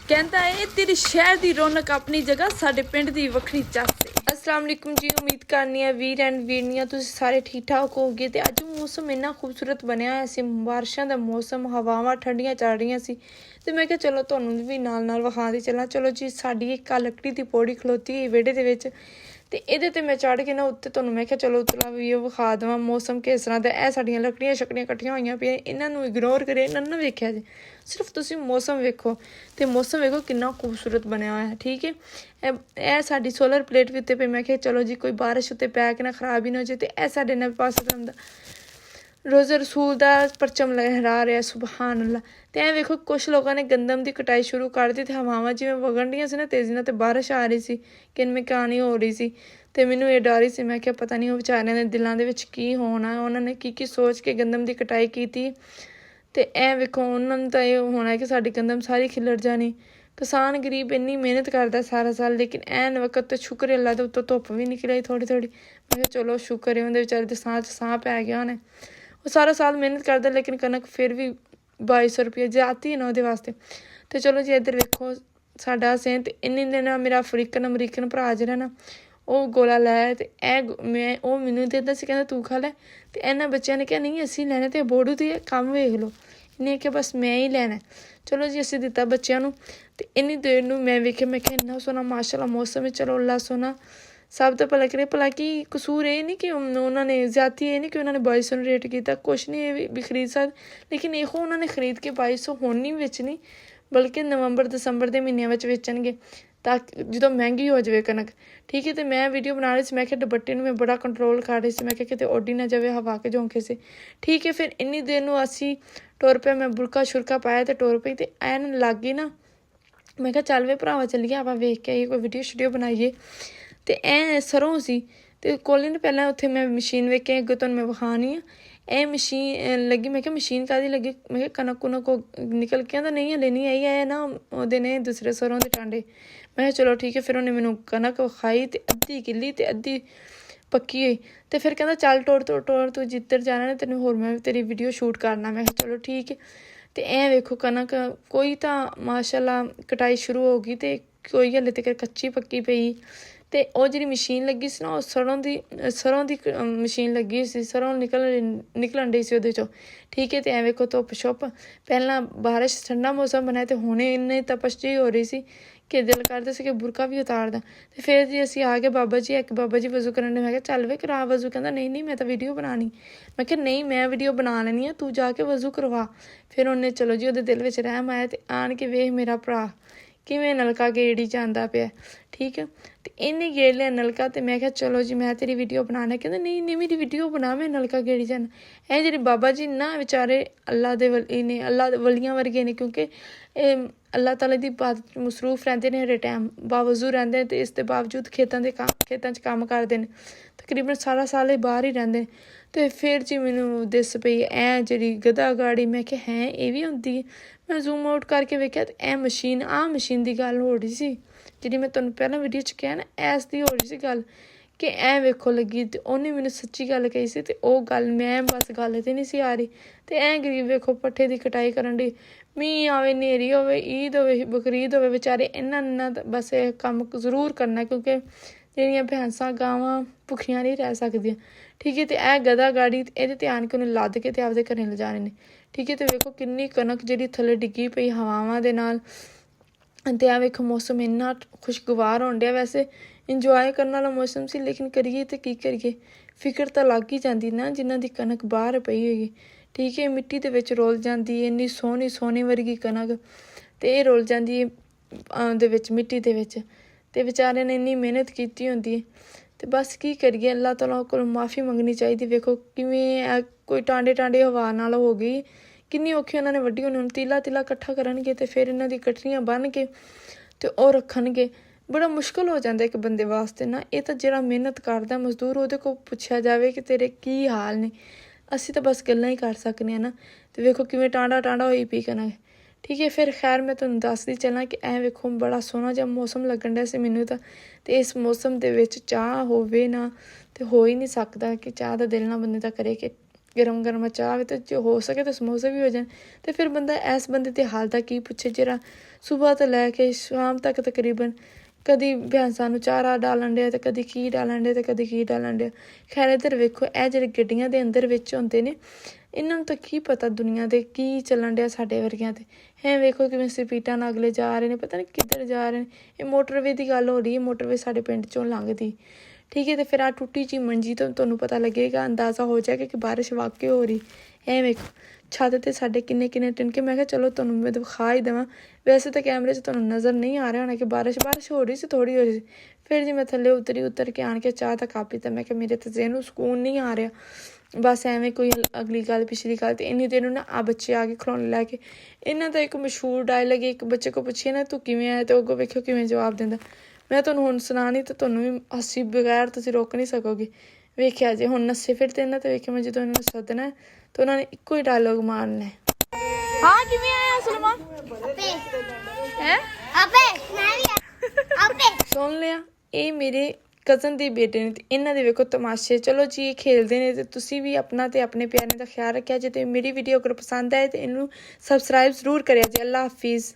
कहता है तेरी शहर की रौनक अपनी जगह साडे पिंड दी वखरी चासे। अस्सलाम वालेकुम जी, उम्मीद करनी है वीर एंड वीरनियां तुसीं सारे ठीक ठाक होगे। तो अज मौसम इन्ना खूबसूरत बनया होया सी, बारिशां दा मौसम, हवावां ठंडियां चल रही सी। तो मैं क्या चलो तुहानूं भी नाल विखा चला। चलो जी, साडी एक लकड़ी की पौड़ी खलोती वेड़े दे विच, ते इहदे ते मैं चढ़ के ना उत्ते तुहानूं मैं क्या चलो उतला भी विखा देवां मौसम किस तरह दा। ए साडियां लकड़ियां शकड़ियां कट्ठियां होईयां पियां, इन्हां नूं इग्नोर करे इन्हां नूं ना वेखिया जे, सिर्फ तुसीं मौसम वेखो। तो मौसम वेखो कितना खूबसूरत बनया होया है। ठीक है, ए साडी सोलर प्लेट भी उत्ते पे, मैं क्या चलो जी कोई बारिश उत्ते पै के ना खराब ही ना हो जाए। तो ए साडे नबी पाक सल्लल्लाहु अलैहि वसल्लम दा रोज़ा रसूल दा परचम लहरा रहा, सुबहान अल्लाह। तो ऐ वेखो कुछ लोगों ने गंदम की कटाई शुरू कर दी, तो हवावां जिवें वगन दी सी ना तेज़ी नाल, ते बारिश आ रही सी, किनमें कहानी हो रही सी। तो मैनू ये डर ही सी, मैं क्या पता नहीं वो बेचारियां दे दिलों दे विच की होना, उन्होंने की सोच के गंदम की कटाई की थी। तो ऐ वेखो उन्होंने तो ये होना है कि साडी गंदम सारी खिलड़ जानी। किसान गरीब इन्नी मेहनत करता सारा साल, लेकिन ऐन वक्त तो शुक्र अल्लाह दे उत्तों धुप्प भी निकल आई थोड़ी थोड़ी। मैं चलो शुक्र है, उन्हें बेचारे दे साह पै गया उन्हें। वो सारा साल मेहनत करता, लेकिन कनक फिर भी 2200 रुपये जाती है ना वो वास्ते। तो चलो जी इधर वेखो साडा सें, ते इन्नी दिन मेरा अमरीकन भरा जरा ना वो गोला लाया, तो मैं वो मैनू देता सी, कहता तू खा लै। तो इन्होंने बच्चों ने कहा नहीं असी लैने, तो बोड़ू तो कम वेख लो, इन्हें क्या बस मैं ही लैना। चलो जी असी दिता बच्चों नूं, ते इन्नी देर नूं मैं वेख्या, मैं क्या इन्ना सोहना माशाअल्लाह मौसम है, चलो अल्लाह सोहना सब तो भला करे। भला कि कसूर ये नहीं कि उन्होंने ज्यादा ये नहीं कि उन्होंने 2200 रेट किया, कुछ नहीं ये भी खरीद सकते, लेकिन यो उन्होंने खरीद के 2200 हुण नहीं बेचनी, बल्कि नवंबर दसंबर के महीनों में बेचणगे, ताकि जो महंगी हो जाए कनक। ठीक है, तो मैं वीडियो बना रही थी, मैं क्या दुपट्टे में बड़ा कंट्रोल कर रही थी, मैं क्या कितने उड्डी ना जाए हवा के झोंके से। ठीक है, फिर इन्नी देर नूं असी टुर पे, मैं बुरका शुरका पाया तो टुर पई, तो ऐन लग गई ना। मैं क्या चल वे भरावा चलिए आप वेख के आइए, कोई वीडियो शीडियो बनाइए। तो ऐ सरों सी, तो कोली ने पहले उत्थे मैं मशीन वेख के अगे तुहानूं मैं विखानी आ। ए मशीन लगी, मैं क्या मशीन काहदी लगी, मैं क्या कनक कुनक निकल के तो नहीं हले नहीं आई है ना, ओहदे ने दूसरे सरों के टांडे। मैं क्या चलो ठीक है, फिर उन्हें मैनू कनक विखाई, तो अद्धी गिल्ली तो अद्धी पक्की हुई। तो फिर कहता चल टोर तू जिद्धर जाना ना तेन होर मैं तेरी वीडियो शूट करना। मैं चलो ठीक है। तो ऐ वेखो कनक कोई तो माशाअल्लाह कटाई शुरू हो गई, तो कोई हले तक कच्ची पक्की पई। तो वो जी मशीन लगी सी ना, सरों की मशीन लगी सी, सरों निकलन डई सी उहदे चों। ठीक है, तो ऐ वेखो धुप्प शुप, पहला बारिश ठंडा मौसम बनाया, तो हुणे इन्नी तपश जी हो रही सी कि दिल करदा सी कि बुरका भी उतार दा। तो फिर जी असीं आ गए बाबा जी, एक बाबा जी वजू करन दे, मैं क्या चल वे करा वजू, कहंदा नहीं मैं तो वीडियो बनानी। मैं क्या नहीं मैं वीडियो बना लैनी आ, तू जाके वजू करवा। फिर उन्हें चलो जी उहदे दिल विच रहम आया, ते आण के वेख मेरा भरा किवें नलका गेड़ी जांदा पिया। ठीक है, तो इन्हें गेड़ लिया नलका, तो मैं क्या चलो जी मैं तेरी वीडियो बनाना। कहते नहीं मेरी वीडियो बना, मैं नलका गेड़ी जाना। ए जेह्ड़े बाबा जी ना बेचारे अल्लाह दे वली ने, अल्लाह वलियां वर्गे ने, क्योंकि अल्लाह ताला दी इबादत मसरूफ रहिंदे ने हर टाइम, बावजूद रहिंदे ने, ते इस दे बावजूद खेतां च कम्म करदे ने, तकरीबन सारा साल बाहर ही रहिंदे ने। तो फिर जी मैनू दिस पई ऐ जेह्ड़ी गधा गाड़ी, मैं क्या हैं ये भी होंदी है। मैं जूम आउट करके वेख्या, तो ऐ मशीन की गल हो रही सी, जी मैं तुहानूं पहला वीडियो च कहा ना ऐस दी हो रही सी गल, कि ऐ वेखो लगी। तो उन्हें मैनू सच्ची गल कही सी, ते ओह गल मैं बस गल ते नहीं सी आ रही। तो ऐ गरीब वेखो पट्ठे की कटाई करन डी, मींह आवे नेरी होवे, ईद होवे बकरीद होवे, बेचारे इन्ना बस कम्म जरूर करना, क्योंकि जेह्ड़ियां भैंसां गावां भुक्खियां नहीं रह सकदियां। ठीक है, तो ऐ गधा गाड़ी एहदे ते आन के उन्हें लद के ते आपदे घरें लिजाने ने। ठीक है, तो वेखो किन्नी कनक जिहड़ी थल्ले डिग्गी पई हवावां दे नाल। ते आ वेखो मौसम इन्ना खुशगवार होण डिया, वैसे इंजॉय करने वाला मौसम सी, लेकिन करिए तो की करिए, फिक्र तो लग ही जाती ना जिन्हां दी कनक बाहर पई होई। ठीक है, मिट्टी दे विच रुल जाती है, इन्नी सोहनी सोने वर्गी कनक, तो ये रुल जाती है दे विच मिट्टी दे विच, ते बेचारे ने इन्नी मेहनत कीती होंदी है। तो बस की करिए, अल्लाह तआला कोल माफ़ी मंगनी चाहिए। वेखो किवें कोई टांडे हवा नाल हो गई, किन्नी औखी उन्होंने वड्डी होनी, तीला कट्ठा करनगे, तो फिर इन्हां दी कटरियां बन के ते ओह रखणगे। बड़ा मुश्किल हो जाता एक बंदे वास्ते ना, ये तो जिहड़ा मेहनत करदा मजदूर, उहदे कोल पुछया जावे कि तेरे की हाल ने, असीं तो बस गल्लां ही कर सकने ना। तो वेखो किवें टांडा होई पई कनक। ठीक है, फिर खैर मैं तुहानूं दसदी चलां कि ऐ वेखो बड़ा सोहना जिहा मौसम लगन डिया सी मैनूं तां, ते इस मौसम दे विच चाह होवे ना, ते हो ही नहीं सकदा कि चाह दा दिल ना बंदे दा करे कि ਗਰਮ ਗਰਮ ਚਾਹ ਹੋਵੇ ਤੇ ਜੇ ਹੋ ਸਕੇ ਤਾਂ ਸਮੋਸੇ ਵੀ ਹੋ ਜਾਣ। ਤੇ ਫਿਰ ਬੰਦਾ ਇਸ ਬੰਦੇ ਦੇ ਹਾਲ ਦਾ ਕੀ ਪੁੱਛੇ ਜਿਹੜਾ ਸੁਬਾਹ ਤੋਂ ਲੈ ਕੇ ਸ਼ਾਮ ਤੱਕ ਤਕਰੀਬਨ ਕਦੀ ਭੈਂਸਾਂ ਨੂੰ ਚਾਰਾ ਡਾਲਣ ਡਿਆ ਤੇ ਕਦੀ ਕੀ ਡਾਲਣ ਡਿਆ ਤੇ ਕਦੀ ਕੀ ਡਾਲਣ ਡਿਆ। ਖੈਰ ਇੱਧਰ ਵੇਖੋ, ਇਹ ਜਿਹੜੇ ਗੱਡੀਆਂ ਦੇ ਅੰਦਰ ਵਿੱਚ ਹੁੰਦੇ ਨੇ, ਇਹਨਾਂ ਨੂੰ ਤਾਂ ਕੀ ਪਤਾ ਦੁਨੀਆ ਦੇ ਕੀ ਚੱਲਣ ਡਿਆ ਸਾਡੇ ਵਰਗਿਆਂ ਤੇ। ਹੈ ਵੇਖੋ ਕਿਵੇਂ ਸਪੀਡਾਂ ਨਾਲ ਅਗਲੇ ਜਾ ਰਹੇ ਨੇ, ਪਤਾ ਨਹੀਂ ਕਿੱਧਰ ਜਾ ਰਹੇ ਨੇ। ਇਹ ਮੋਟਰਵੇ ਦੀ ਗੱਲ ਹੋ ਰਹੀ ਹੈ, ਮੋਟਰਵੇ ਸਾਡੇ ਪਿੰਡ 'ਚੋਂ ਲੰਘਦੀ, ਠੀਕ ਹੈ। ਤੇ ਫਿਰ ਆਹ ਟੁੱਟੀ ਜਿਹੀ ਮੰਜੀ ਤੋਂ ਤੁਹਾਨੂੰ ਪਤਾ ਲੱਗੇਗਾ, ਅੰਦਾਜ਼ਾ ਹੋ ਜਾਏਗਾ ਕਿ ਬਾਰਿਸ਼ ਵਾਕਿਆ ਹੋ ਰਹੀ। ਐ ਵੇਖੋ ਛੱਤ ਤੇ ਸਾਡੇ ਕਿੰਨੇ ਕਿੰਨੇ ਟਿਨਕੇ। ਮੈਂ ਕਿਹਾ ਚਲੋ ਤੁਹਾਨੂੰ ਮੈਂ ਦਿਖਾ ਹੀ ਦੇਵਾਂ। ਵੈਸੇ ਤਾਂ ਕੈਮਰੇ 'ਚ ਤੁਹਾਨੂੰ ਨਜ਼ਰ ਨਹੀਂ ਆ ਰਿਹਾ ਹੋਣਾ ਕਿ ਬਾਰਿਸ਼ ਹੋ ਰਹੀ ਸੀ, ਥੋੜ੍ਹੀ ਹੋ ਰਹੀ ਸੀ। ਫਿਰ ਜੀ ਮੈਂ ਥੱਲੇ ਉਤਰ ਕੇ ਆਣ ਕੇ ਚਾਹ ਤਾਂ ਕਾਪੀ ਤਾਂ ਮੈਂ ਕਿਹਾ ਮੇਰੇ ਤਾਂ ਜ਼ਹਿਨ ਨੂੰ ਸਕੂਨ ਨਹੀਂ ਆ ਰਿਹਾ। ਬਸ ਐਵੇਂ ਕੋਈ ਅਗਲੀ ਗੱਲ ਪਿਛਲੀ ਗੱਲ। ਤੇ ਇੰਨੀ ਦੇਰ ਨੂੰ ਨਾ ਆ ਬੱਚੇ ਆ ਕੇ ਖਿਡੌਣੇ ਲੈ ਕੇ। ਇਹਨਾਂ ਦਾ ਇੱਕ ਮਸ਼ਹੂਰ ਡਾਇਲੌਗ, ਇੱਕ ਬੱਚੇ ਕੋਲ ਪੁੱਛੀਏ ਨਾ ਤੂੰ ਕਿਵੇਂ ਆਇਆ, ਤੇ ਅੱਗੋਂ ਵੇਖਿਓ ਕਿਵੇਂ ਜਵਾਬ ਦਿੰਦਾ। ਮੈਂ ਤੁਹਾਨੂੰ ਹੁਣ ਸੁਣਾਣੀ ਤਾਂ ਤੁਹਾਨੂੰ ਵੀ ਹੱਸੀ ਬਗੈਰ ਤੁਸੀਂ ਰੋਕ ਨਹੀਂ ਸਕੋਗੇ। ਵੇਖਿਆ ਜੇ ਹੁਣ ਨੱਸੇ ਫਿਰਦੇ ਇਹਨਾਂ ਤੇ ਵੇਖਿਆ ਮੈਂ ਜਦੋਂ ਇਹਨਾਂ ਨੂੰ ਸੱਦਣਾ ਤਾਂ ਉਹਨਾਂ ਨੇ ਇੱਕੋ ਹੀ ਡਾਇਲੌਗ ਮਾਰਨਾ ਹੈ। ਹਾਂ ਕਿਵੇਂ ਆਇਆ ਸਲਮਾ? ਹੈ ਸੁਣ ਲਿਆ, ਇਹ ਮੇਰੇ ਕਜ਼ਨ ਦੇ ਬੇਟੇ ਨੇ ਤੇ ਇਹਨਾਂ ਦੇ ਵੇਖੋ ਤਮਾਸ਼ੇ। ਚਲੋ ਜੀ ਇਹ ਖੇਲਦੇ ਨੇ ਤੇ ਤੁਸੀਂ ਵੀ ਆਪਣਾ ਤੇ ਆਪਣੇ ਪਿਆਰਿਆਂ ਦਾ ਖਿਆਲ ਰੱਖਿਆ ਜੇ। ਤੇ ਮੇਰੀ ਵੀਡੀਓ ਅਗਰ ਪਸੰਦ ਆਏ ਤੇ ਇਹਨੂੰ ਸਬਸਕ੍ਰਾਈਬ ਜ਼ਰੂਰ ਕਰਿਆ ਜੀ। ਅੱਲਾ ਹਾਫਿਜ਼।